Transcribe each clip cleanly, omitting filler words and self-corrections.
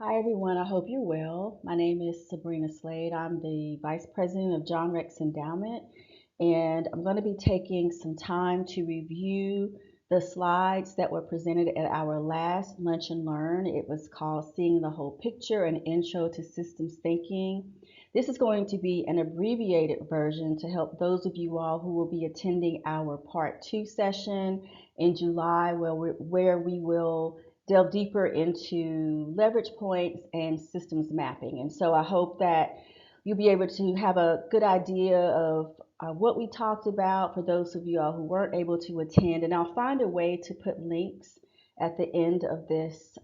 Hi everyone, I hope you're well. My name is Sabrina Slade. I'm the Vice President of John Rex Endowment, and I'm going to be taking some time to review the slides that were presented at our last Lunch and Learn. It was called Seeing the Whole Picture, an Intro to Systems Thinking. This is going to be an abbreviated version to help those of you all who will be attending our Part 2 session in July, where we will delve deeper into leverage points and systems mapping. And so I hope that you'll be able to have a good idea of what we talked about for those of you all who weren't able to attend. And I'll find a way to put links at the end of this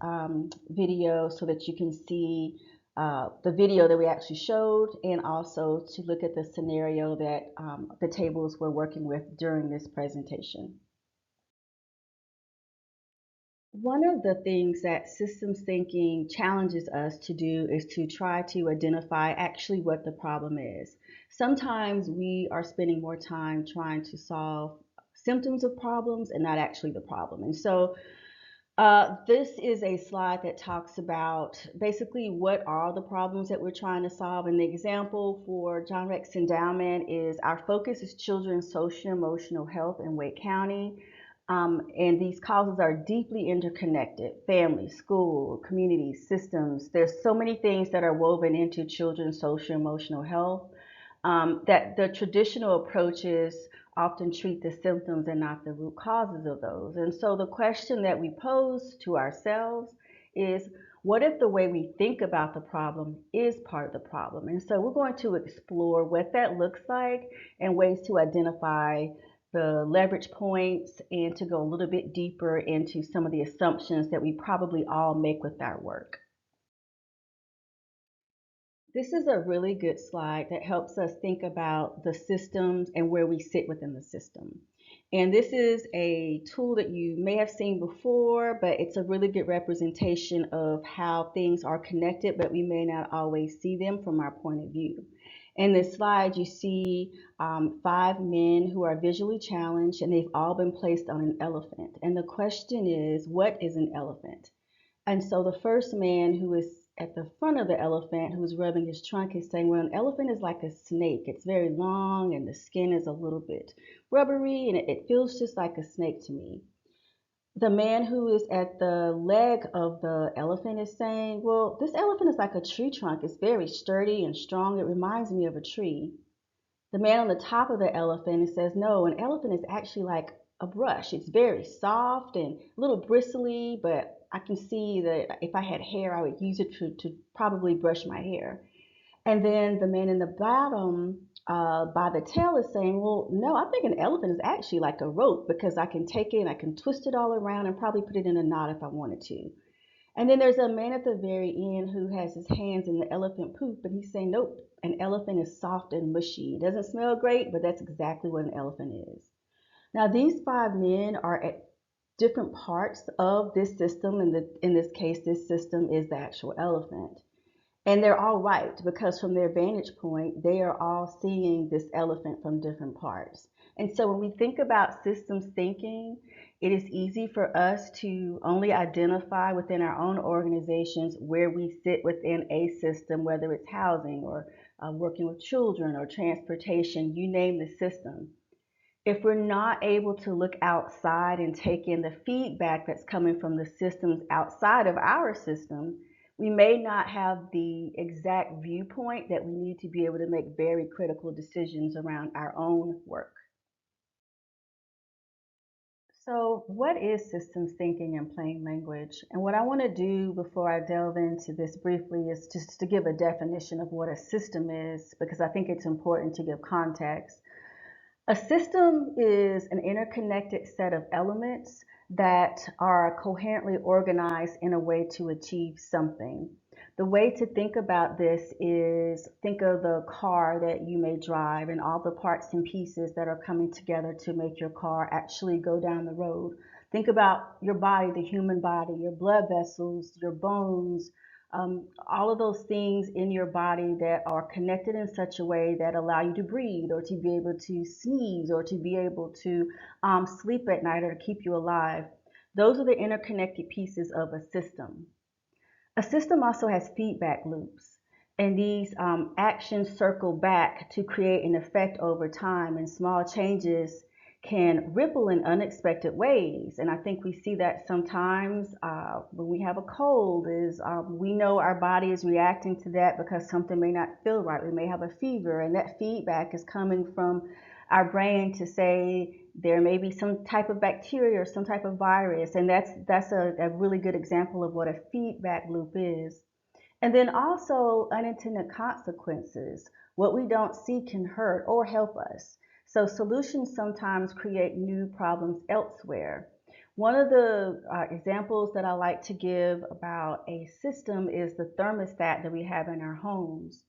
video so that you can see the video that we actually showed, and also to look at the scenario that the tables we're working with during this presentation. One of the things that systems thinking challenges us to do is to try to identify actually what the problem is. Sometimes we are spending more time trying to solve symptoms of problems and not actually the problem. And so this is a slide that talks about basically what are the problems that we're trying to solve. And the example for John Rex Endowment is our focus is children's social and emotional health in Wake County. And these causes are deeply interconnected: family, school, community, systems. There's so many things that are woven into children's social and emotional health that the traditional approaches often treat the symptoms and not the root causes of those. And so the question that we pose to ourselves is, what if the way we think about the problem is part of the problem? And so we're going to explore what that looks like and ways to identify the leverage points and to go a little bit deeper into some of the assumptions that we probably all make with our work. This is a really good slide that helps us think about the systems and where we sit within the system. And this is a tool that you may have seen before, but it's a really good representation of how things are connected, but we may not always see them from our point of view. In this slide, you see 5 men who are visually challenged, and they've all been placed on an elephant. And the question is, what is an elephant? And so the first man, who is at the front of the elephant, who is rubbing his trunk, is saying, well, an elephant is like a snake. It's very long and the skin is a little bit rubbery and it feels just like a snake to me. The man who is at the leg of the elephant is saying, well, this elephant is like a tree trunk. It's very sturdy and strong. It reminds me of a tree. The man on the top of the elephant says, no, an elephant is actually like a brush. It's very soft and a little bristly, but I can see that if I had hair, I would use it to probably brush my hair. And then the man in the bottom by the tail is saying, well, no, I think an elephant is actually like a rope because I can take it and I can twist it all around and probably put it in a knot if I wanted to. And then there's a man at the very end who has his hands in the elephant poop, and he's saying, nope, an elephant is soft and mushy. It doesn't smell great, but that's exactly what an elephant is. Now, these 5 men are at different parts of this system. In this case, this system is the actual elephant. And they're all right because from their vantage point, they are all seeing this elephant from different parts. And so when we think about systems thinking, it is easy for us to only identify within our own organizations where we sit within a system, whether it's housing or working with children or transportation, you name the system. If we're not able to look outside and take in the feedback that's coming from the systems outside of our system, we may not have the exact viewpoint that we need to be able to make very critical decisions around our own work. So, what is systems thinking in plain language? And what I want to do before I delve into this briefly is just to give a definition of what a system is, because I think it's important to give context. A system is an interconnected set of elements that are coherently organized in a way to achieve something. The way to think about this is think of the car that you may drive and all the parts and pieces that are coming together to make your car actually go down the road. Think about your body, the human body, your blood vessels, your bones, all of those things in your body that are connected in such a way that allow you to breathe or to be able to sneeze or to be able to sleep at night or to keep you alive. Those are the interconnected pieces of a system. A system also has feedback loops, and these actions circle back to create an effect over time, and small changes can ripple in unexpected ways. And I think we see that sometimes when we have a cold, is we know our body is reacting to that because something may not feel right. We may have a fever, and that feedback is coming from our brain to say there may be some type of bacteria or some type of virus, and that's a really good example of what a feedback loop is. And then also unintended consequences. What we don't see can hurt or help us. So solutions sometimes create new problems elsewhere. One of the examples that I like to give about a system is the thermostat that we have in our homes.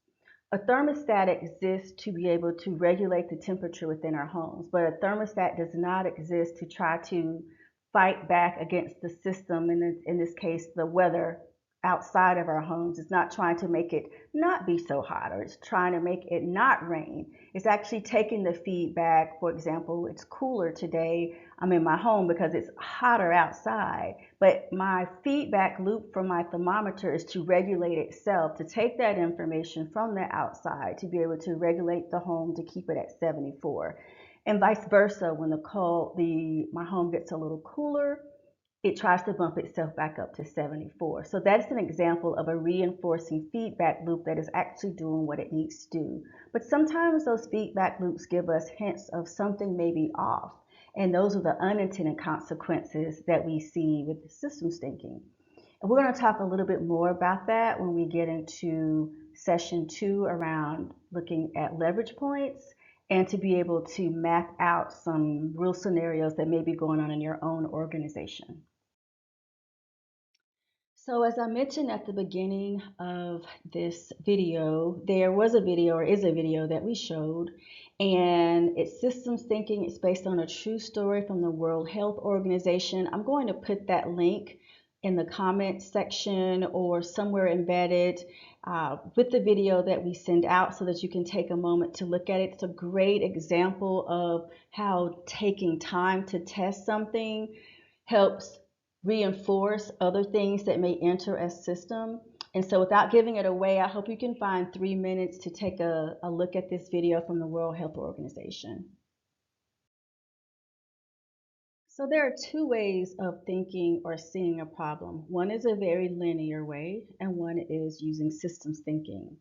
A thermostat exists to be able to regulate the temperature within our homes, but a thermostat does not exist to try to fight back against the system, in this case, the weather outside of our homes. It's not trying to make it not be so hot, or it's trying to make it not rain. It's actually taking the feedback. For example, it's cooler today. I'm in my home because it's hotter outside, but my feedback loop from my thermometer is to regulate itself, to take that information from the outside to be able to regulate the home to keep it at 74. And vice versa, when my home gets a little cooler, it tries to bump itself back up to 74. So that's an example of a reinforcing feedback loop that is actually doing what it needs to do. But sometimes those feedback loops give us hints of something may be off. And those are the unintended consequences that we see with the systems thinking. And we're going to talk a little bit more about that when we get into session 2 around looking at leverage points and to be able to map out some real scenarios that may be going on in your own organization. So as I mentioned at the beginning of this video, there was a video or is a video that we showed, and it's systems thinking. It's based on a true story from the World Health Organization. I'm going to put that link in the comment section or somewhere embedded with the video that we send out so that you can take a moment to look at it. It's a great example of how taking time to test something helps reinforce other things that may enter a system. And so without giving it away, I hope you can find 3 minutes to take a look at this video from the World Health Organization. So there are two ways of thinking or seeing a problem. One is a very linear way, and one is using systems thinking.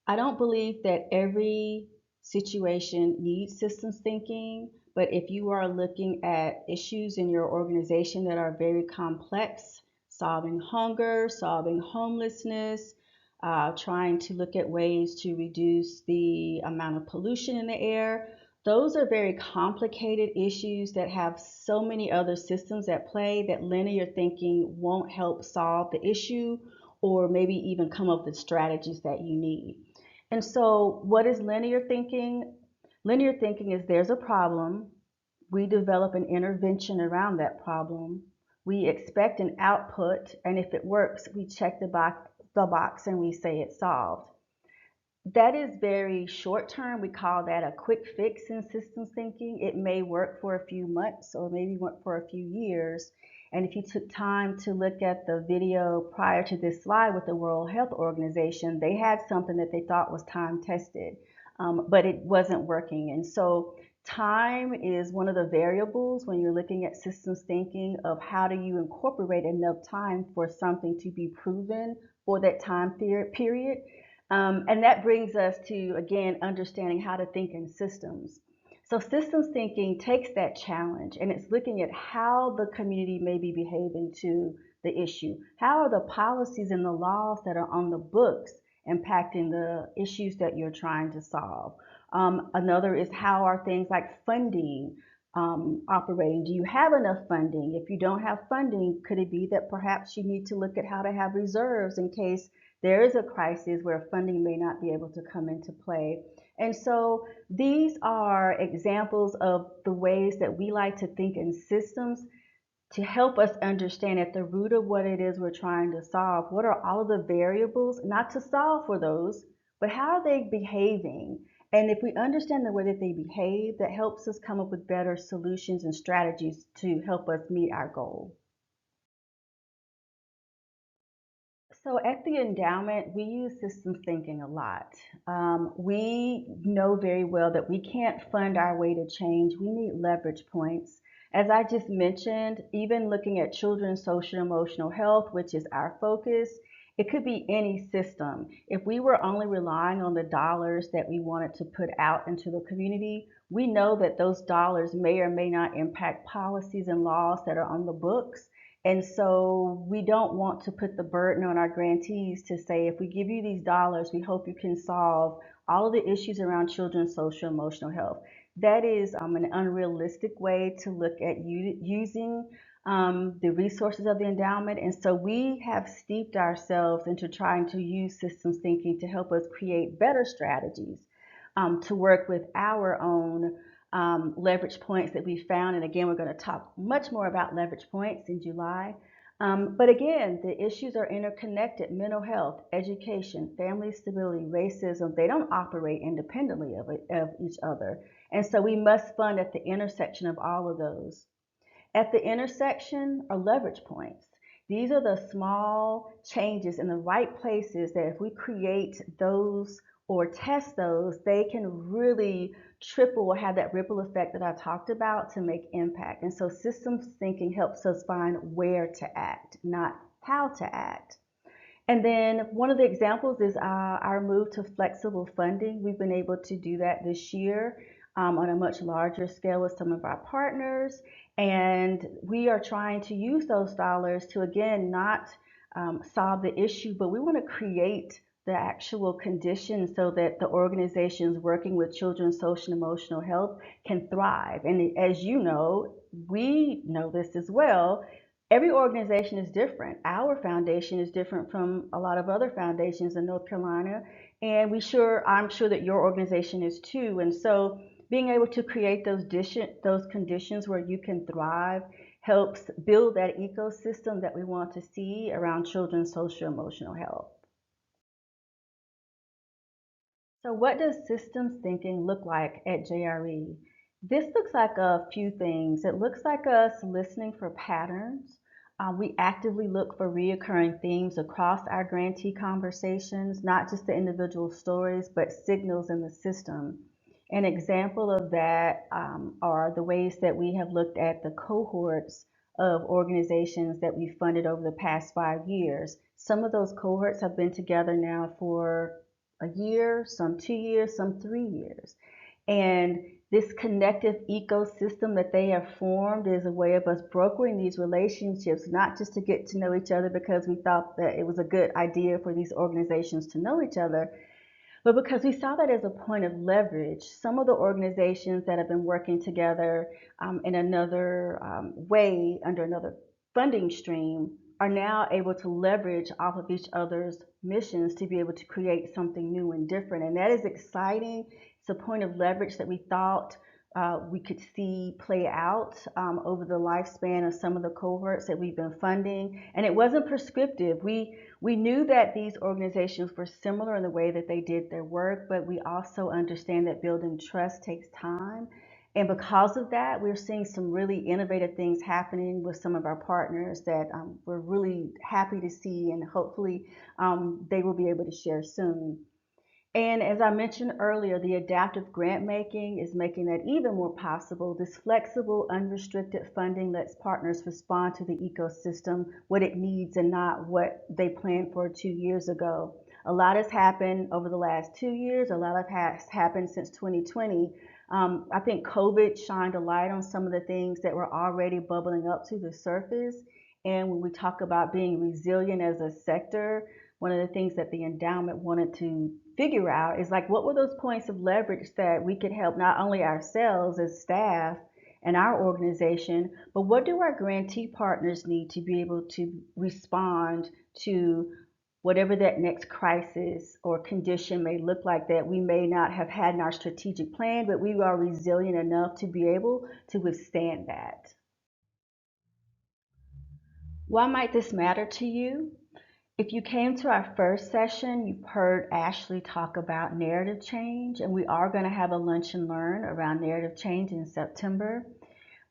I don't believe that every situation needs systems thinking, but if you are looking at issues in your organization that are very complex, solving hunger, solving homelessness, trying to look at ways to reduce the amount of pollution in the air, those are very complicated issues that have so many other systems at play that linear thinking won't help solve the issue or maybe even come up with strategies that you need. And so, what is linear thinking? Linear thinking is there's a problem, we develop an intervention around that problem, we expect an output, and if it works, we check the box and we say it's solved. That is very short term. We call that a quick fix in systems thinking. It may work for a few months or maybe work for a few years. And if you took time to look at the video prior to this slide with the World Health Organization, they had something that they thought was time tested, but it wasn't working. And so time is one of the variables when you're looking at systems thinking of how do you incorporate enough time for something to be proven for that time period. And that brings us to, again, understanding how to think in systems. So systems thinking takes that challenge and it's looking at how the community may be behaving to the issue. How are the policies and the laws that are on the books impacting the issues that you're trying to solve? Another is how are things like funding operating? Do you have enough funding? If you don't have funding, could it be that perhaps you need to look at how to have reserves in case there is a crisis where funding may not be able to come into play? And so these are examples of the ways that we like to think in systems to help us understand at the root of what it is we're trying to solve. What are all of the variables, not to solve for those, but how are they behaving? And if we understand the way that they behave, that helps us come up with better solutions and strategies to help us meet our goal. So at the endowment, we use systems thinking a lot. We know very well that we can't fund our way to change. We need leverage points. As I just mentioned, even looking at children's social and emotional health, which is our focus, it could be any system. If we were only relying on the dollars that we wanted to put out into the community, we know that those dollars may or may not impact policies and laws that are on the books. And so we don't want to put the burden on our grantees to say, if we give you these dollars, we hope you can solve all of the issues around children's social and emotional health. That is an unrealistic way to look at using the resources of the endowment. And so we have steeped ourselves into trying to use systems thinking to help us create better strategies to work with our own leverage points that we found. And again, we're going to talk much more about leverage points in July. But again, the issues are interconnected: mental health, education, family stability, racism. They don't operate independently of each other. And so we must fund at the intersection of all of those. At the intersection are leverage points. These are the small changes in the right places that if we create those or test those, they can really triple or have that ripple effect that I talked about to make impact. And so systems thinking helps us find where to act, not how to act. And then one of the examples is our move to flexible funding. We've been able to do that this year on a much larger scale with some of our partners. And we are trying to use those dollars to, again, not solve the issue, but we want to create the actual conditions so that the organizations working with children's social and emotional health can thrive. And as you know, we know this as well, every organization is different. Our foundation is different from a lot of other foundations in North Carolina, and I'm sure that your organization is too. And so being able to create those conditions where you can thrive helps build that ecosystem that we want to see around children's social emotional health. So what does systems thinking look like at JRE? This looks like a few things. It looks like us listening for patterns. We actively look for reoccurring themes across our grantee conversations, not just the individual stories, but signals in the system. An example of that are the ways that we have looked at the cohorts of organizations that we funded over the past 5 years. Some of those cohorts have been together now for a year, some 2 years, some 3 years. And this connective ecosystem that they have formed is a way of us brokering these relationships, not just to get to know each other because we thought that it was a good idea for these organizations to know each other, but because we saw that as a point of leverage. Some of the organizations that have been working together in another way under another funding stream are now able to leverage off of each other's missions to be able to create something new and different. And that is exciting. It's a point of leverage that we thought we could see play out over the lifespan of some of the cohorts that we've been funding. And it wasn't prescriptive. We knew that these organizations were similar in the way that they did their work, but we also understand that building trust takes time. And because of that, we're seeing some really innovative things happening with some of our partners that we're really happy to see, and hopefully they will be able to share soon. And as I mentioned earlier, the adaptive grant making is making that even more possible. This flexible, unrestricted funding lets partners respond to the ecosystem, what it needs and not what they planned for 2 years ago. A lot has happened over the last 2 years. A lot has happened since 2020. I think COVID shined a light on some of the things that were already bubbling up to the surface. And when we talk about being resilient as a sector, one of the things that the endowment wanted to figure out is like, what were those points of leverage that we could help not only ourselves as staff and our organization, but what do our grantee partners need to be able to respond to whatever that next crisis or condition may look like that we may not have had in our strategic plan, but we are resilient enough to be able to withstand that. Why might this matter to you? If you came to our first session, you've heard Ashley talk about narrative change, and we are going to have a lunch and learn around narrative change in September.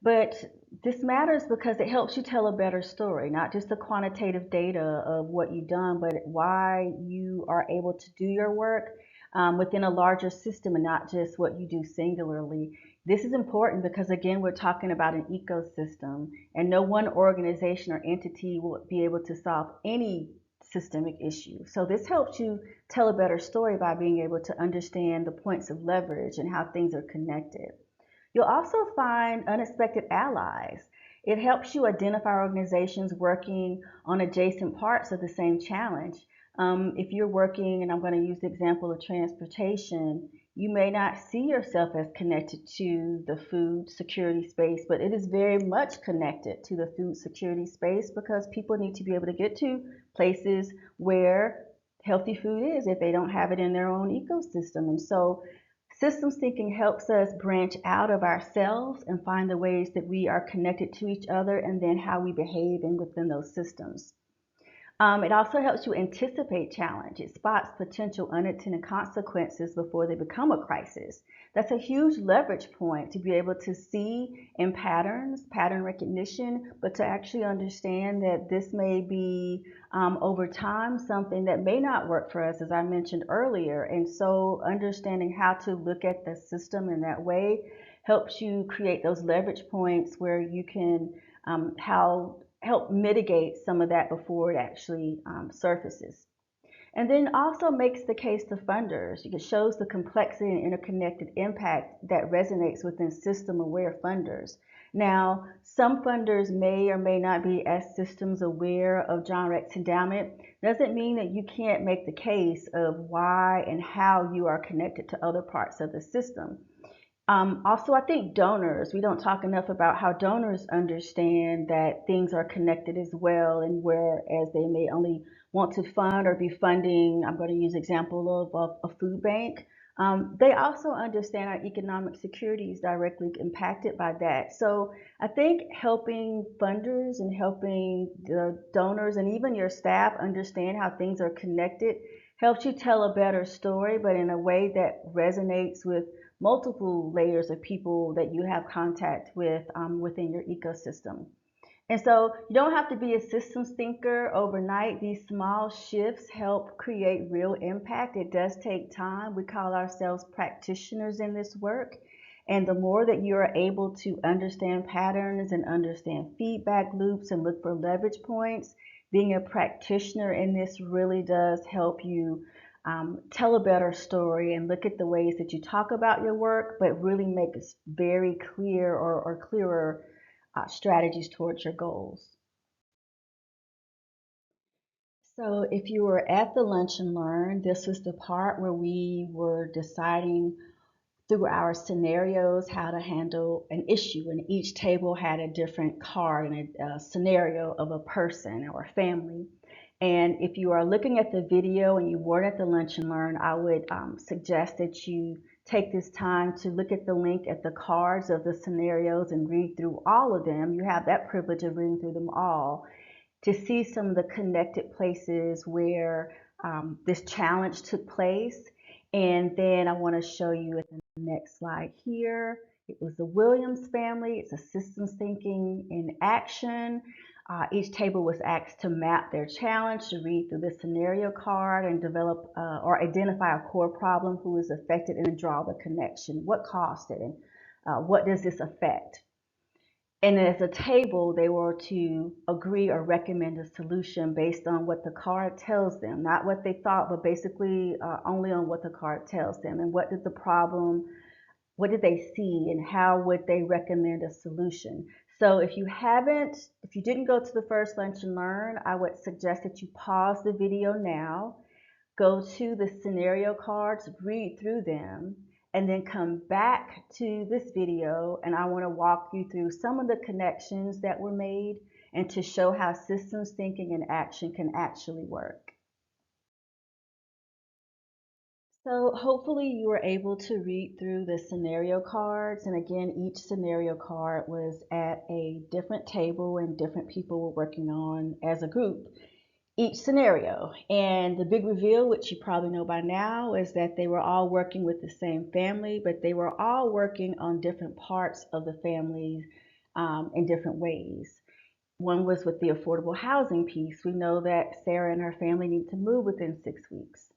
But This matters because it helps you tell a better story, not just the quantitative data of what you've done, but why you are able to do your work within a larger system and not just what you do singularly. This is important because, again, we're talking about an ecosystem, and no one organization or entity will be able to solve any systemic issue. So this helps you tell a better story by being able to understand the points of leverage and how things are connected. You'll also find unexpected allies. It helps you identify organizations working on adjacent parts of the same challenge. If you're working, and I'm going to use the example of transportation, you may not see yourself as connected to the food security space, but it is very much connected to the food security space because people need to be able to get to places where healthy food is if they don't have it in their own ecosystem. And so systems thinking helps us branch out of ourselves and find the ways that we are connected to each other and then how we behave in within those systems. It also helps you anticipate challenge. It spots potential unintended consequences before they become a crisis. That's a huge leverage point to be able to see in patterns, pattern recognition, but to actually understand that this may be over time something that may not work for us, as I mentioned earlier. And so understanding how to look at the system in that way helps you create those leverage points where you can help mitigate some of that before it actually surfaces. And then also makes the case to funders. It shows the complexity and interconnected impact that resonates within system-aware funders. Now, some funders may or may not be as systems aware of John Rex Endowment. Doesn't mean that you can't make the case of why and how you are connected to other parts of the system. Also, I think donors, we don't talk enough about how donors understand that things are connected as well, and whereas they may only want to fund or be funding, I'm going to use example of a food bank, they also understand our economic security is directly impacted by that. So I think helping funders and helping the donors and even your staff understand how things are connected helps you tell a better story, but in a way that resonates with multiple layers of people that you have contact with within your ecosystem. And so you don't have to be a systems thinker overnight. These small shifts help create real impact. It does take time. We call ourselves practitioners in this work. And the more that you are able to understand patterns and understand feedback loops and look for leverage points, being a practitioner in this really does help you tell a better story and look at the ways that you talk about your work, but really make it very clear or clearer strategies towards your goals. So if you were at the lunch and learn, this was the part where we were deciding through our scenarios how to handle an issue, and each table had a different card and a scenario of a person or a family. And if you are looking at the video and you weren't at the lunch and learn, I would suggest that you take this time to look at the link at the cards of the scenarios and read through all of them. You have that privilege of reading through them all to see some of the connected places where this challenge took place. And then I want to show you at the next slide here. It was the Williams family. It's a systems thinking in action. Each table was asked to map their challenge, to read through the scenario card and develop or identify a core problem, who is affected, and draw the connection. What caused it, and what does this affect? And as a table, they were to agree or recommend a solution based on what the card tells them, not what they thought, but basically only on what the card tells them. And what did the problem, what did they see, and how would they recommend a solution? So if you didn't go to the first lunch and learn, I would suggest that you pause the video now, go to the scenario cards, read through them, and then come back to this video, and I want to walk you through some of the connections that were made and to show how systems thinking and action can actually work. So hopefully you were able to read through the scenario cards, and again, each scenario card was at a different table and different people were working on as a group each scenario. And the big reveal, which you probably know by now, is that they were all working with the same family, but they were all working on different parts of the family in different ways. One was with the affordable housing piece. We know that Sarah and her family need to move within 6 weeks.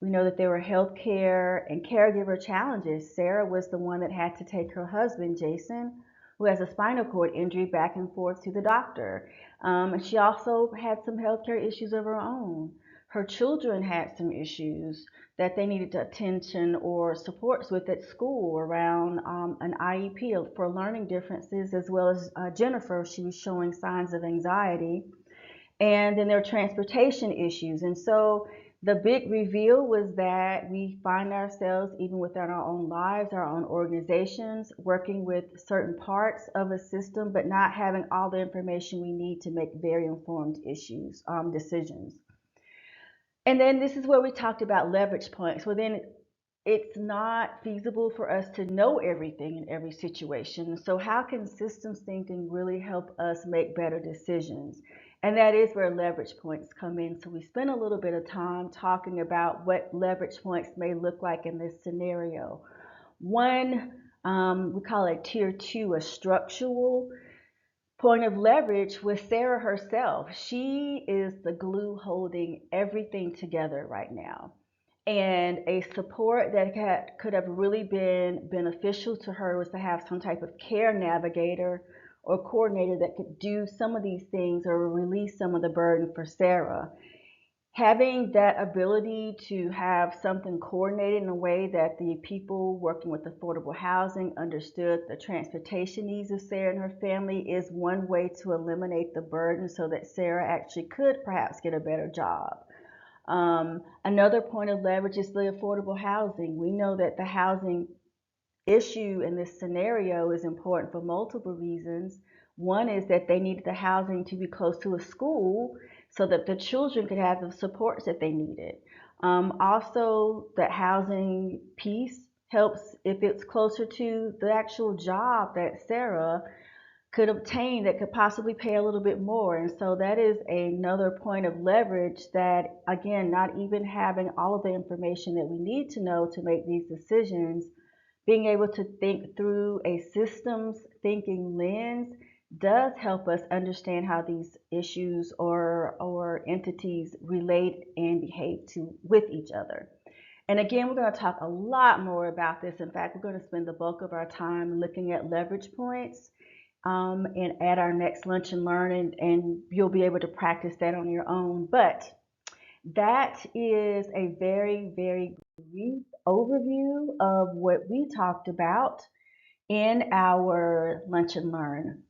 We know that there were health care and caregiver challenges. Sarah was the one that had to take her husband, Jason, who has a spinal cord injury, back and forth to the doctor. And she also had some health care issues of her own. Her children had some issues that they needed attention or supports with at school around an IEP for learning differences, as well as Jennifer, she was showing signs of anxiety. And then there are transportation issues. And so the big reveal was that we find ourselves, even within our own lives, our own organizations, working with certain parts of a system, but not having all the information we need to make very informed decisions. And then this is where we talked about leverage points. Well, then it's not feasible for us to know everything in every situation. So how can systems thinking really help us make better decisions? And that is where leverage points come in. So we spent a little bit of time talking about what leverage points may look like in this scenario. One, we call it tier 2, a structural point of leverage with Sarah herself. She is the glue holding everything together right now. And a support that could have really been beneficial to her was to have some type of care navigator or coordinator that could do some of these things or release some of the burden for Sarah. Having that ability to have something coordinated in a way that the people working with affordable housing understood the transportation needs of Sarah and her family is one way to eliminate the burden so that Sarah actually could perhaps get a better job. Another point of leverage is the affordable housing. We know that the housing issue in this scenario is important for multiple reasons. One is that they needed the housing to be close to a school so that the children could have the supports that they needed. Also, the housing piece helps if it's closer to the actual job that Sarah could obtain that could possibly pay a little bit more. And so that is another point of leverage that, again, not even having all of the information that we need to know to make these decisions, being able to think through a systems thinking lens does help us understand how these issues or entities relate and behave with each other. And again, we're going to talk a lot more about this. In fact, we're going to spend the bulk of our time looking at leverage points and at our next lunch and learn, and you'll be able to practice that on your own. But that is a very, very brief overview of what we talked about in our lunch and learn.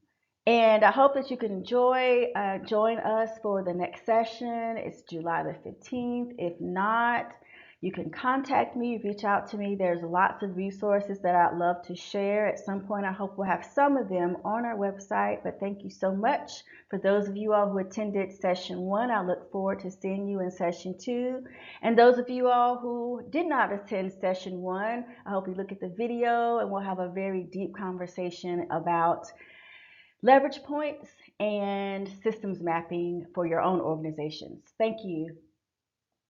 And I hope that you can join us for the next session. It's July the 15th. If not, you can contact me, reach out to me. There's lots of resources that I'd love to share. At some point, I hope we'll have some of them on our website. But thank you so much. For those of you all who attended session 1, I look forward to seeing you in session 2. And those of you all who did not attend session 1, I hope you look at the video and we'll have a very deep conversation about leverage points and systems mapping for your own organizations. Thank you.